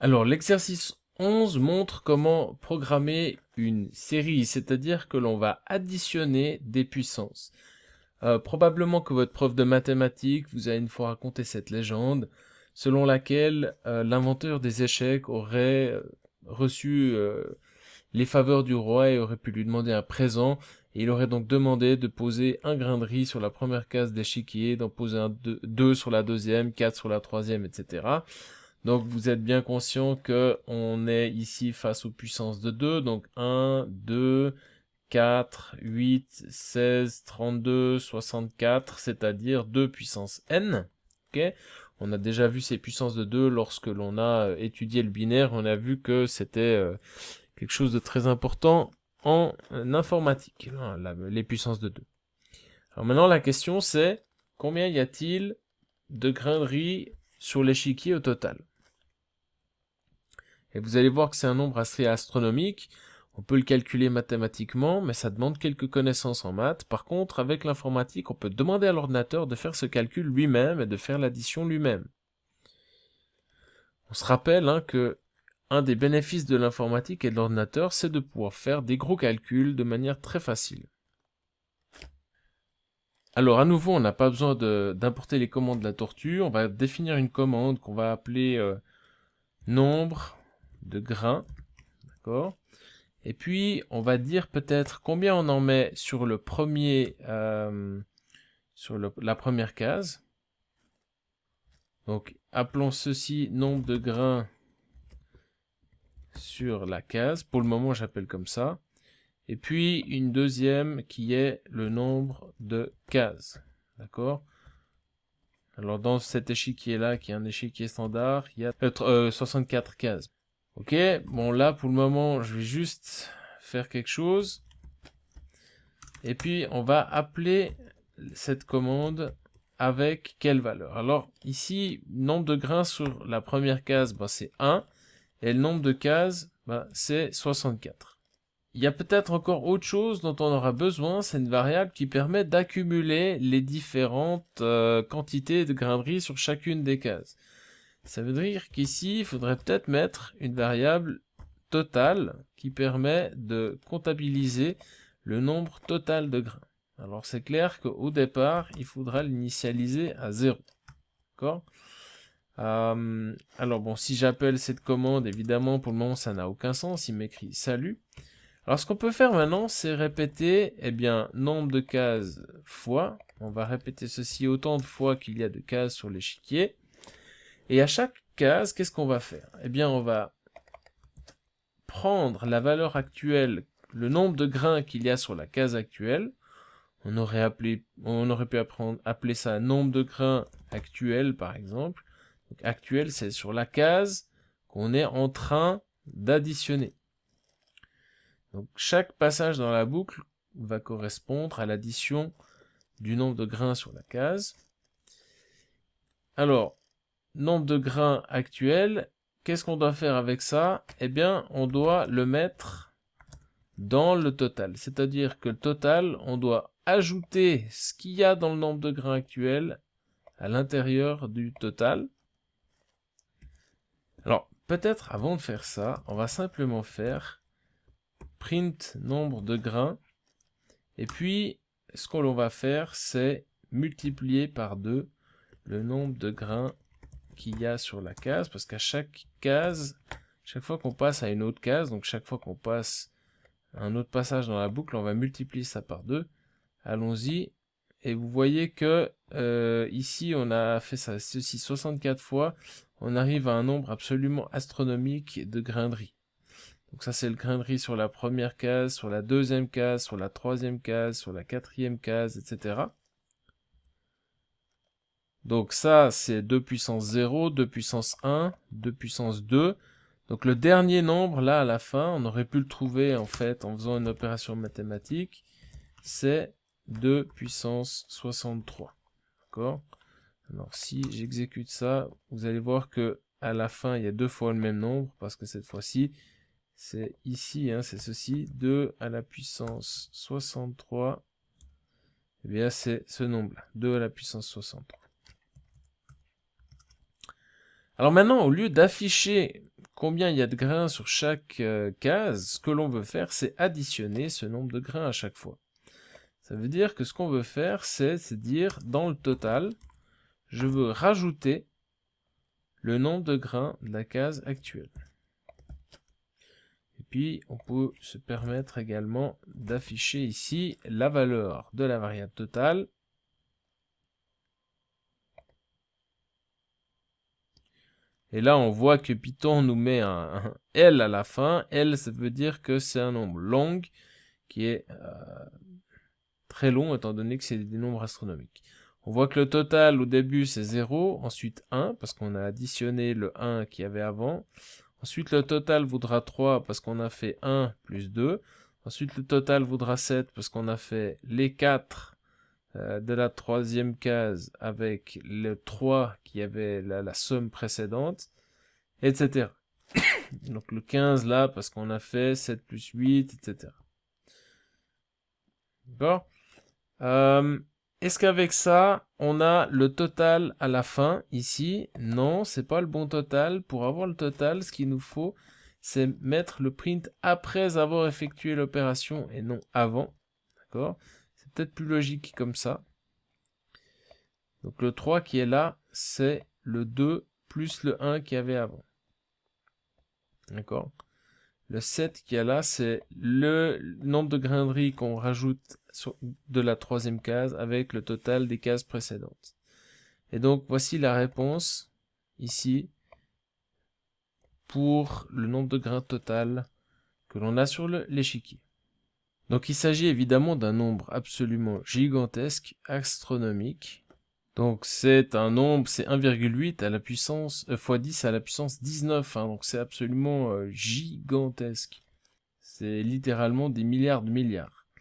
Alors, l'exercice 11 montre comment programmer une série, c'est-à-dire que l'on va additionner des puissances. Probablement que votre prof de mathématiques vous a une fois raconté cette légende, selon laquelle l'inventeur des échecs aurait reçu les faveurs du roi et aurait pu lui demander un présent, et il aurait donc demandé de poser un grain de riz sur la première case d'échiquier, d'en poser deux sur la deuxième, 4 sur la troisième, etc. Donc vous êtes bien conscient que on est ici face aux puissances de 2, donc 1, 2, 4, 8, 16, 32, 64, c'est-à-dire 2 puissance n. Ok, on a déjà vu ces puissances de 2 lorsque l'on a étudié le binaire, on a vu que c'était quelque chose de très important en informatique, hein, les puissances de 2. Alors maintenant la question c'est, combien y a-t-il de grains de riz sur l'échiquier au total? Et vous allez voir que c'est un nombre assez astronomique. On peut le calculer mathématiquement, mais ça demande quelques connaissances en maths. Par contre, avec l'informatique, on peut demander à l'ordinateur de faire ce calcul lui-même et de faire l'addition lui-même. On se rappelle que un des bénéfices de l'informatique et de l'ordinateur, c'est de pouvoir faire des gros calculs de manière très facile. Alors à nouveau, on n'a pas besoin d'importer les commandes de la tortue. On va définir une commande qu'on va appeler nombre de grains. D'accord ? Et puis, on va dire peut-être combien on en met sur le premier, la première case. Donc, appelons ceci nombre de grains sur la case. Pour le moment, j'appelle comme ça. Et puis, une deuxième qui est le nombre de cases. D'accord? Alors, dans cet échiquier-là, qui est un échiquier standard, il y a 64 cases. Ok, bon là, pour le moment, je vais juste faire quelque chose. Et puis, on va appeler cette commande avec quelle valeur? Alors, ici, nombre de grains sur la première case, c'est 1. Et le nombre de cases, c'est 64. Il y a peut-être encore autre chose dont on aura besoin, c'est une variable qui permet d'accumuler les différentes quantités de grains de riz sur chacune des cases. Ça veut dire qu'ici, il faudrait peut-être mettre une variable totale qui permet de comptabiliser le nombre total de grains. Alors c'est clair qu'au départ, il faudra l'initialiser à 0. D'accord ? Alors bon, si j'appelle cette commande, évidemment, pour le moment, ça n'a aucun sens. Il m'écrit salut. Alors ce qu'on peut faire maintenant, c'est répéter, nombre de cases fois. On va répéter ceci autant de fois qu'il y a de cases sur l'échiquier. Et à chaque case, qu'est-ce qu'on va faire? On va prendre la valeur actuelle, le nombre de grains qu'il y a sur la case actuelle. On aurait pu appeler ça nombre de grains actuel, par exemple. Donc, actuel, c'est sur la case qu'on est en train d'additionner. Donc, chaque passage dans la boucle va correspondre à l'addition du nombre de grains sur la case. Alors, nombre de grains actuel, qu'est-ce qu'on doit faire avec ça? On doit le mettre dans le total. C'est-à-dire que le total, on doit ajouter ce qu'il y a dans le nombre de grains actuel à l'intérieur du total. Alors, peut-être avant de faire ça, on va simplement faire print nombre de grains. Et puis, ce qu'on va faire, c'est multiplier par 2 le nombre de grains qu'il y a sur la case, parce qu'à chaque case, chaque fois qu'on passe à une autre case, donc chaque fois qu'on passe un autre passage dans la boucle, on va multiplier ça par 2. Allons-y. Et vous voyez que ici, on a fait ceci 64 fois. On arrive à un nombre absolument astronomique de grains de riz. Donc ça, c'est le grain de riz sur la première case, sur la deuxième case, sur la troisième case, sur la quatrième case, etc. Donc ça, c'est 2 puissance 0, 2 puissance 1, 2 puissance 2. Donc le dernier nombre, là, à la fin, on aurait pu le trouver, en fait, en faisant une opération mathématique, c'est 2 puissance 63. D'accord? Alors si j'exécute ça, vous allez voir que à la fin, il y a 2 fois le même nombre, parce que cette fois-ci, c'est ici, c'est ceci, 2 à la puissance 63. C'est ce nombre-là, 2 à la puissance 63. Alors maintenant, au lieu d'afficher combien il y a de grains sur chaque case, ce que l'on veut faire, c'est additionner ce nombre de grains à chaque fois. Ça veut dire que ce qu'on veut faire, c'est dire, dans le total, je veux rajouter le nombre de grains de la case actuelle. Et puis, on peut se permettre également d'afficher ici la valeur de la variable totale. Et là, on voit que Python nous met un L à la fin. L, ça veut dire que c'est un nombre long qui est très long, étant donné que c'est des nombres astronomiques. On voit que le total, au début, c'est 0, ensuite 1, parce qu'on a additionné le 1 qu'il y avait avant. Ensuite, le total vaudra 3, parce qu'on a fait 1 plus 2. Ensuite, le total vaudra 7, parce qu'on a fait les 4 de la troisième case avec le 3 qui avait la somme précédente, etc. Donc le 15 là, parce qu'on a fait 7 plus 8, etc. D'accord. Est-ce qu'avec ça, on a le total à la fin, ici? Non, c'est pas le bon total. Pour avoir le total, ce qu'il nous faut, c'est mettre le print après avoir effectué l'opération et non avant. D'accord? C'est peut-être plus logique comme ça. Donc le 3 qui est là, c'est le 2 plus le 1 qu'il y avait avant. D'accord? Le 7 qui est là, c'est le nombre de graineries qu'on rajoute de la troisième case avec le total des cases précédentes. Et donc voici la réponse ici pour le nombre de grains total que l'on a sur l'échiquier. Donc il s'agit évidemment d'un nombre absolument gigantesque, astronomique. Donc c'est un nombre, c'est 1,8 à la puissance fois 10 à la puissance 19, hein, donc c'est absolument gigantesque. C'est littéralement des milliards de milliards.